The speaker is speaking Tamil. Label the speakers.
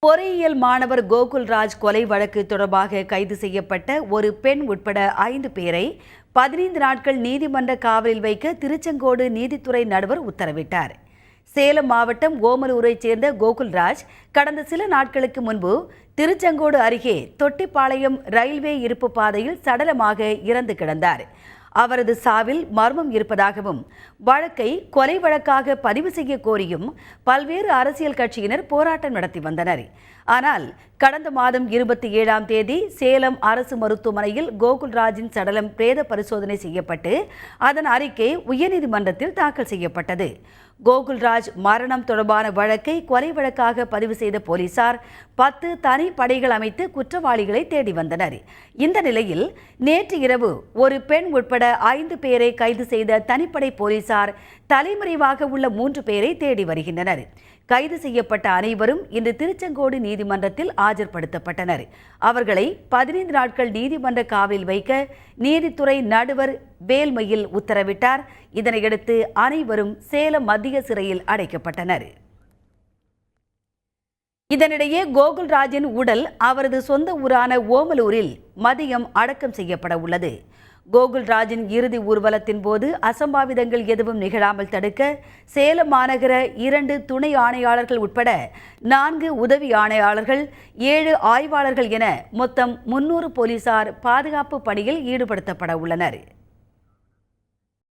Speaker 1: பொறியியல் மாணவர் கோகுல்ராஜ் கொலை வழக்கு தொடர்பாக கைது செய்யப்பட்ட ஒரு பெண் உட்பட 5 பேரை 15 நாட்கள் நீதிமன்ற காவலில் வைக்க திருச்செங்கோடு நீதித்துறை நடுவர் உத்தரவிட்டார். சேலம் மாவட்டம் ஓமலூரைச் சேர்ந்த கோகுல்ராஜ் கடந்த சில நாட்களுக்கு முன்பு திருச்செங்கோடு அருகே தொட்டிப்பாளையம் ரயில்வே இருப்பு பாதையில் சடலமாக இறந்து கிடந்தார். அவரது சாவில் மர்மம் இருப்பதாகவும் வழக்கை கொலை வழக்காக பதிவு செய்ய கோரியும் பல்வேறு அரசியல் கட்சியினர் போராட்டம் நடத்தி வந்தனர். ஆனால் கடந்த மாதம் 27ஆம் தேதி சேலம் அரசு மருத்துவமனையில் கோகுல்ராஜின் சடலம் பிரேத பரிசோதனை செய்யப்பட்டு அதன் அறிக்கை உயர்நீதிமன்றத்தில் தாக்கல் செய்யப்பட்டது. கோகுல்ராஜ் மரணம் தொடர்பான வழக்கை கொலை வழக்காக பதிவு செய்த போலீசார் 10 தனி படைகள் அமைத்து குற்றவாளிகளை தேடி வந்தனர். இந்த நிலையில் நேற்று இரவு ஒரு பெண் உட்பட 5 பேரை கைது செய்த தனிப்படை போலீசார் தலைமறைவாக உள்ள 3 பேரை தேடி வருகின்றனர். கைது செய்யப்பட்ட அனைவரும் இன்று திருச்செங்கோடு நீதிமன்றத்தில் ஆஜர்படுத்தப்பட்டனர். அவர்களை 15 நாட்கள் நீதிமன்ற காவலில் வைக்க நீதித்துறை நடுவர் வேல்மயில் உத்தரவிட்டார். இதனையடுத்து அனைவரும் சேலம் மத்திய சிறையில் அடைக்கப்பட்டனர். இதனிடையே கோகுல்ராஜின் உடல் அவரது சொந்த ஊரான ஓமலூரில் மதியம் அடக்கம் செய்யப்பட உள்ளது. கோகுல்ராஜின் இறுதி ஊர்வலத்தின் போது அசம்பாவிதங்கள் எதுவும் நிகழாமல் தடுக்க சேலம் மாநகர 2 துணை ஆணையாளர்கள் உட்பட 4 உதவி ஆணையாளர்கள் 7 ஆய்வாளர்கள் என மொத்தம் 300 போலீசார் பாதுகாப்பு பணியில் ஈடுபடுத்தப்பட உள்ளனர்.